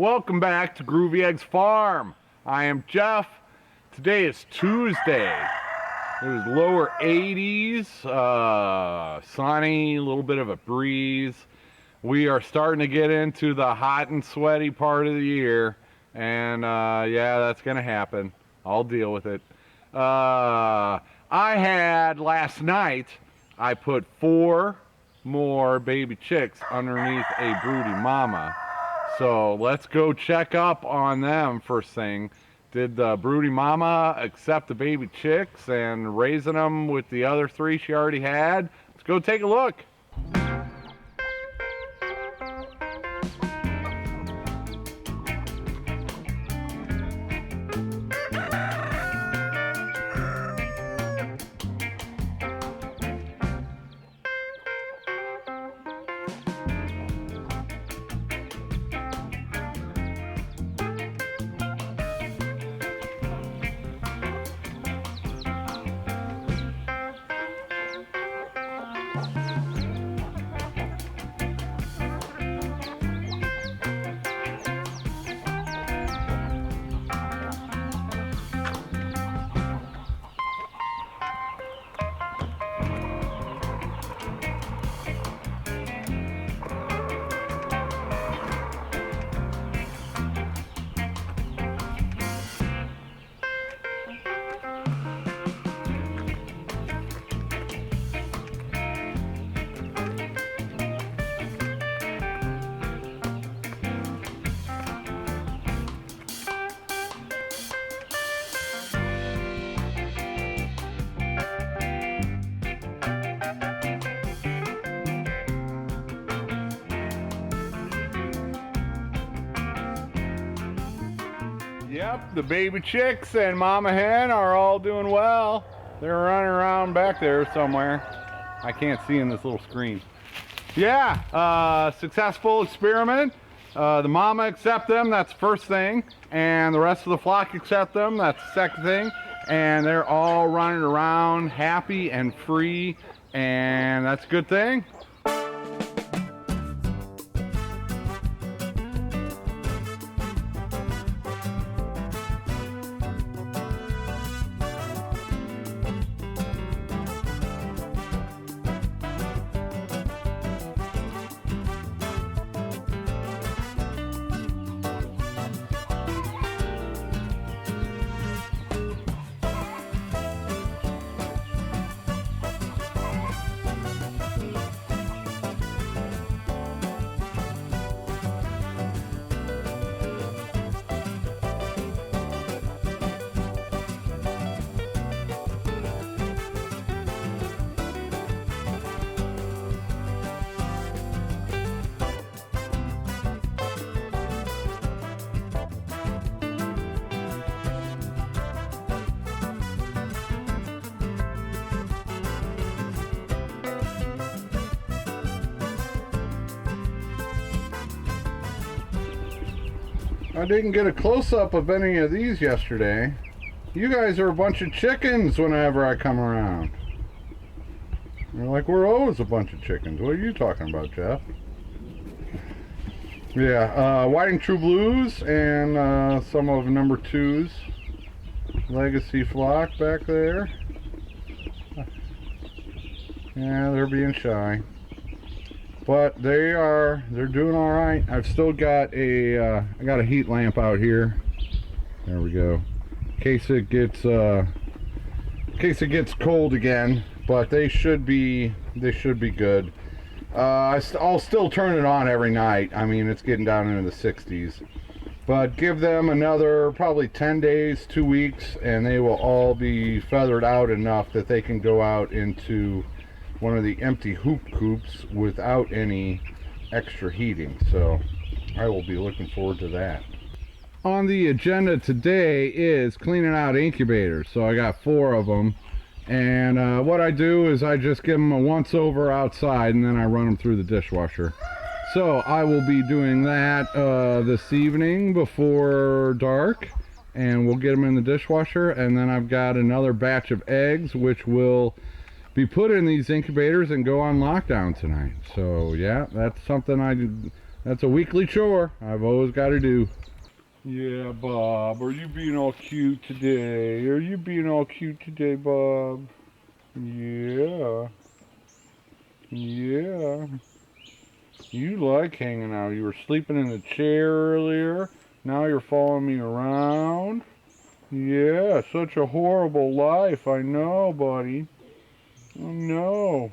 Welcome back to Groovy Eggs Farm. I am Jeff. Today is Tuesday. It was lower 80s, sunny, a little bit of a breeze. We are starting to get into the hot and sweaty part of the year, and yeah, that's going to happen. I'll deal with it. I had last night, I put 4 more baby chicks underneath a broody mama. So let's go check up on them first thing. Did the broody mama accept the baby chicks and raising them with the other 3 she already had? Let's go take a look. Yep, the baby chicks and mama hen are all doing well. They're running around back there somewhere. I can't see in this little screen. Yeah, successful experiment. The mama accept them, that's the first thing. And the rest of the flock accept them, that's the second thing. And they're all running around happy and free. And that's a good thing. I didn't get a close-up of any of these yesterday. You guys are a bunch of chickens whenever I come around. You're like, we're always a bunch of chickens. What are you talking about, Jeff? Yeah, Whiting True Blues and some of number 2's legacy flock back there. Yeah, they're being shy. But they're doing all right. I've still got I got a heat lamp out here. There we go. In case it gets cold again. But they should be good. I'll still turn it on every night. I mean, it's getting down into the 60s. But give them another probably 10 days, 2 weeks, and they will all be feathered out enough that they can go out into one of the empty hoop coops without any extra heating. So I will be looking forward to that. On the agenda today is cleaning out incubators. So I got 4 of them, and what I do is I just give them a once over outside and then I run them through the dishwasher. So I will be doing that this evening before dark, and we'll get them in the dishwasher. And then I've got another batch of eggs which will be put in these incubators and go on lockdown tonight. So yeah, that's something That's a weekly chore I've always got to do. Yeah, Bob, are you being all cute today? Are you being all cute today, Bob? Yeah. Yeah. You like hanging out. You were sleeping in the chair earlier. Now you're following me around. Yeah, such a horrible life. I know, buddy. I know.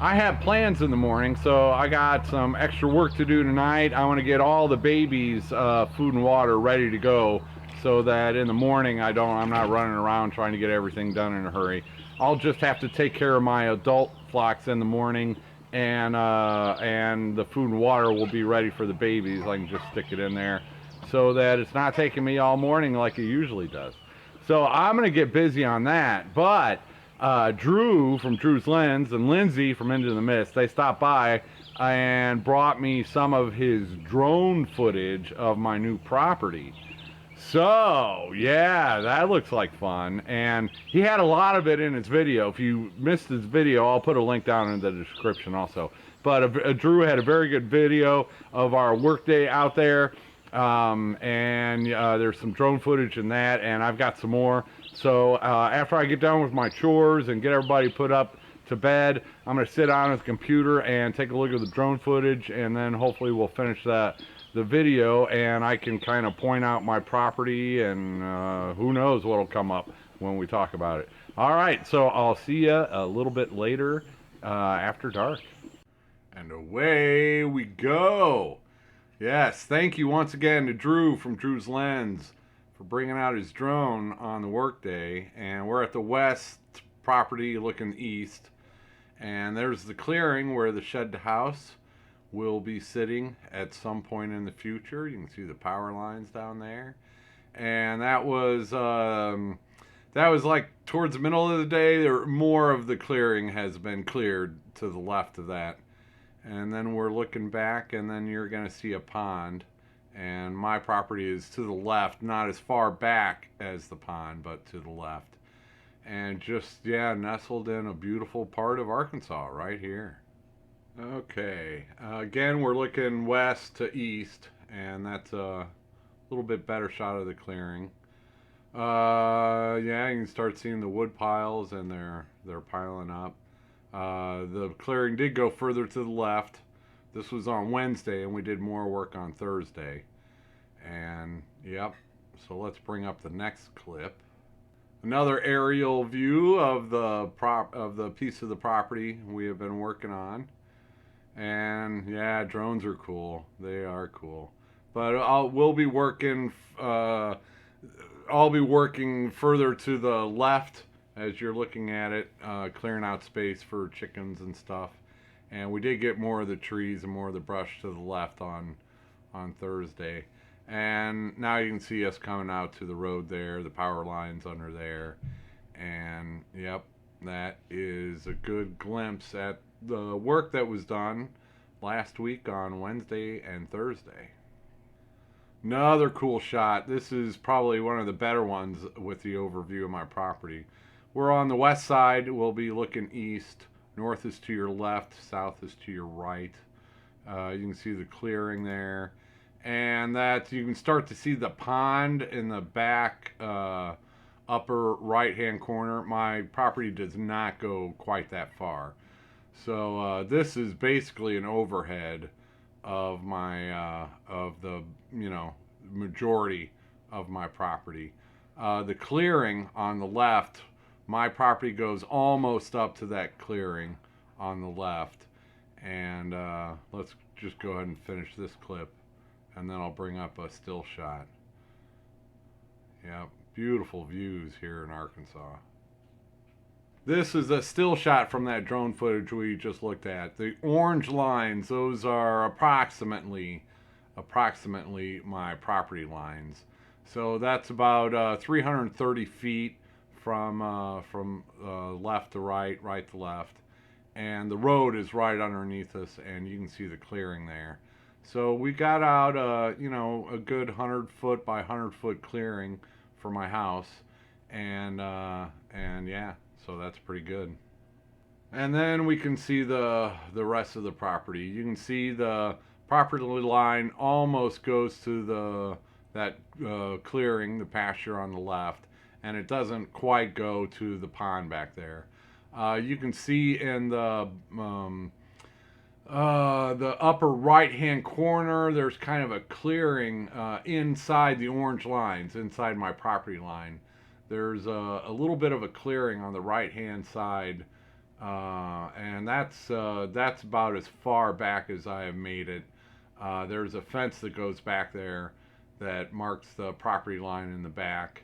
I have plans in the morning, so I got some extra work to do tonight. I want to get all the babies food and water ready to go, so that in the morning I'm not running around trying to get everything done in a hurry. I'll just have to take care of my adult flocks in the morning, and the food and water will be ready for the babies. I can just stick it in there, so that it's not taking me all morning like it usually does. So I'm gonna get busy on that, but Drew from Drew's Lens and Lindsay from Into the Mist, they stopped by and brought me some of his drone footage of my new property. So, yeah, that looks like fun. And he had a lot of it in his video. If you missed his video, I'll put a link down in the description also. But Drew had a very good video of our workday out there. And there's some drone footage in that, and I've got some more. So after I get done with my chores and get everybody put up to bed, I'm going to sit on the computer and take a look at the drone footage, and then hopefully we'll finish the video, and I can kind of point out my property, and who knows what'll come up when we talk about it. All right, so I'll see you a little bit later after dark. And away we go. Yes, thank you once again to Drew from Drew's Lens for bringing out his drone on the workday. And we're at the west property looking east. And there's the clearing where the shed house will be sitting at some point in the future. You can see the power lines down there. And that was like towards the middle of the day. More of the clearing has been cleared to the left of that. And then we're looking back, and then you're going to see a pond. And my property is to the left, not as far back as the pond, but to the left. And just, yeah, nestled in a beautiful part of Arkansas right here. Okay, again, we're looking west to east, and that's a little bit better shot of the clearing. Yeah, you can start seeing the wood piles, and they're piling up. The clearing did go further to the left. This was on Wednesday, and we did more work on Thursday. And yep, so let's bring up the next clip. Another aerial view of the piece of the property we have been working on. And yeah, drones are cool. They are cool. But we'll be working. I'll be working further to the left as you're looking at it, clearing out space for chickens and stuff. And we did get more of the trees and more of the brush to the left on Thursday. And now you can see us coming out to the road there, the power lines under there. And yep, that is a good glimpse at the work that was done last week on Wednesday and Thursday. Another cool shot. This is probably one of the better ones with the overview of my property. We're on the west side. We'll be looking east. North is to your left. South is to your right. You can see the clearing there. And that you can start to see the pond in the back upper right-hand corner. My property does not go quite that far. So this is basically an overhead of my of the majority of my property. The clearing on the left, my property goes almost up to that clearing on the left. And let's just go ahead and finish this clip, and then I'll bring up a still shot. Yeah, beautiful views here in Arkansas. This is a still shot from that drone footage we just looked at. The orange lines, those are approximately my property lines. So that's about 330 feet from left to right, right to left. And the road is right underneath us, and you can see the clearing there. So we got out a good 100 foot by 100 foot clearing for my house. And yeah, so that's pretty good. And then we can see the rest of the property. You can see the property line almost goes to that clearing, the pasture on the left, and it doesn't quite go to the pond back there. You can see in the upper right hand corner, there's kind of a clearing inside the orange lines, inside my property line. There's a little bit of a clearing on the right hand side, and that's about as far back as I have made it. There's a fence that goes back there that marks the property line in the back,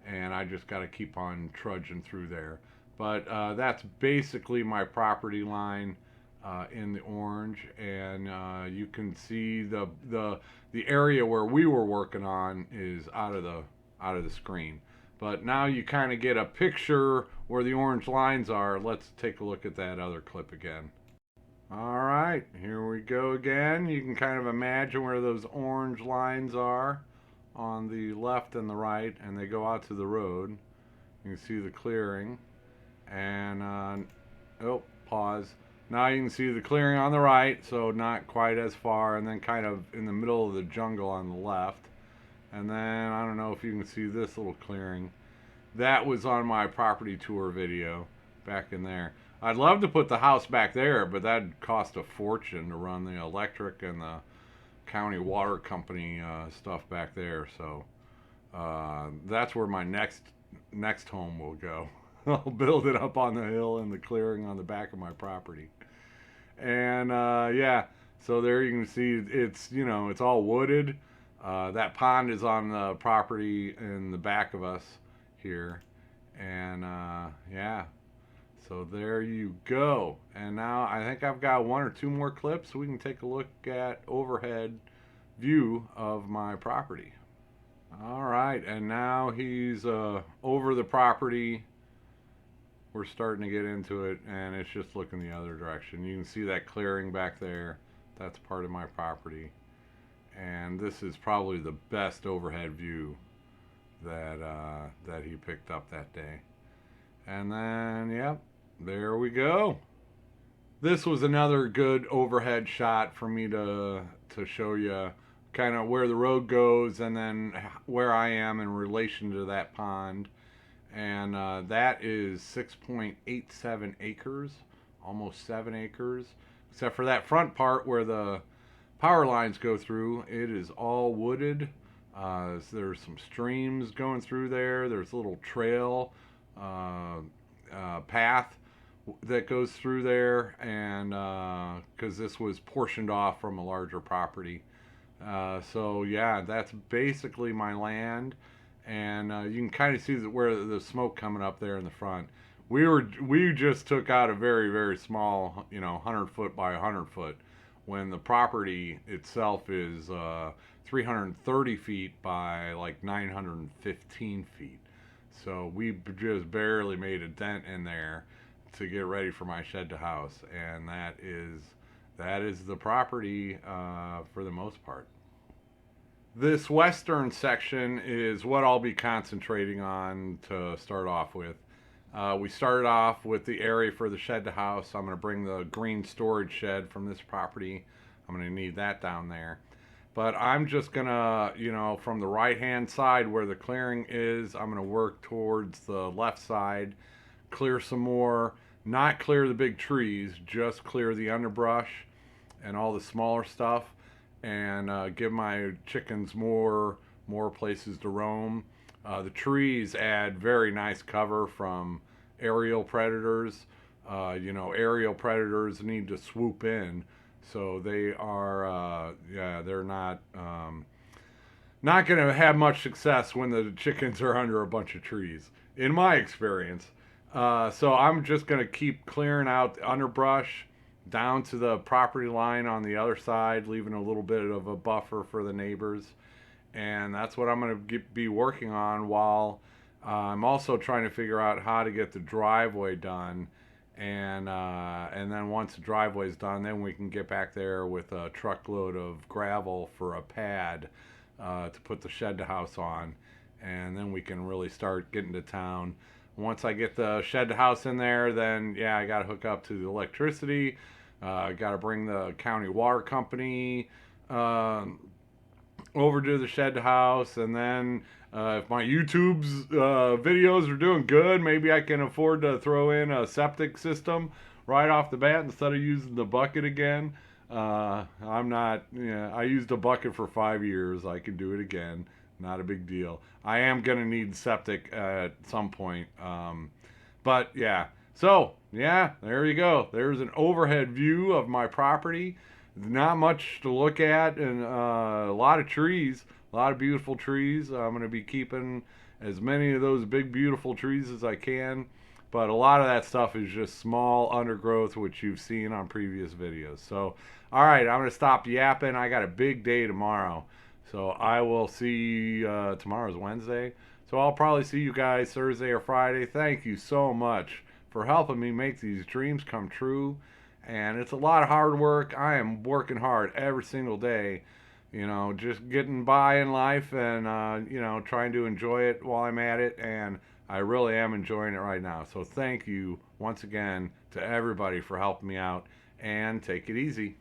and I just got to keep on trudging through there. But that's basically my property line in the orange, and you can see the area where we were working on is out of the screen. But now you kind of get a picture where the orange lines are. Let's take a look at that other clip again. All right, here we go again. You can kind of imagine where those orange lines are on the left and the right, and they go out to the road. You can see the clearing, and oh, pause. Now you can see the clearing on the right, so not quite as far, and then kind of in the middle of the jungle on the left. And then I don't know if you can see this little clearing. That was on my property tour video back in there. I'd love to put the house back there, but that'd cost a fortune to run the electric and the county water company stuff back there. So that's where my next home will go. I'll build it up on the hill in the clearing on the back of my property. And yeah, so there you can see it's, you know, it's all wooded. That pond is on the property in the back of us here. And yeah, so there you go. And now I think I've got one or two more clips so we can take a look at overhead view of my property. All right, and now he's over the property. We're starting to get into it, and it's just looking the other direction. You can see that clearing back there. That's part of my property. And this is probably the best overhead view that he picked up that day. And then, yep, there we go. This was another good overhead shot for me to show you kind of where the road goes and then where I am in relation to that pond. And that is 6.87 acres, almost 7 acres, except for that front part where the power lines go through. It is all wooded. There's some streams going through there. There's a little trail path that goes through there, and because this was portioned off from a larger property. So yeah, that's basically my land. And you can kind of see where the smoke coming up there in the front. We just took out a very, very small, 100 foot by 100 foot, when the property itself is 330 feet by like 915 feet. So we just barely made a dent in there to get ready for my shed to house, and that is the property for the most part. This western section is what I'll be concentrating on to start off with. We started off with the area for the shed to house. I'm going to bring the green storage shed from this property. I'm going to need that down there. But I'm just going to, from the right hand side where the clearing is, I'm going to work towards the left side, clear some more, not clear the big trees, just clear the underbrush and all the smaller stuff, and give my chickens more places to roam. The trees add very nice cover from aerial predators. Aerial predators need to swoop in, so they are, they're not going to have much success when the chickens are under a bunch of trees, in my experience. So I'm just going to keep clearing out the underbrush down to the property line on the other side, leaving a little bit of a buffer for the neighbors. And that's what I'm going to be working on, while I'm also trying to figure out how to get the driveway done. And then once the driveway is done, then we can get back there with a truckload of gravel for a pad to put the shed to house on. And then we can really start getting to town. Once I get the shed to house in there, then yeah, I got to hook up to the electricity. I got to bring the county water company over to the shed house, and then if my YouTube's videos are doing good, maybe I can afford to throw in a septic system right off the bat instead of using the bucket again. I'm not, I used a bucket for 5 years. I can do it again. Not a big deal. I am going to need septic at some point. But yeah, so yeah, there you go. There's an overhead view of my property. Not much to look at, and a lot of trees, a lot of beautiful trees. I'm going to be keeping as many of those big, beautiful trees as I can. But a lot of that stuff is just small undergrowth, which you've seen on previous videos. So, all right, I'm going to stop yapping. I got a big day tomorrow. So I will see, tomorrow's Wednesday. So I'll probably see you guys Thursday or Friday. Thank you so much for helping me make these dreams come true. And it's a lot of hard work. I am working hard every single day, just getting by in life, and, trying to enjoy it while I'm at it. And I really am enjoying it right now. So thank you once again to everybody for helping me out, and take it easy.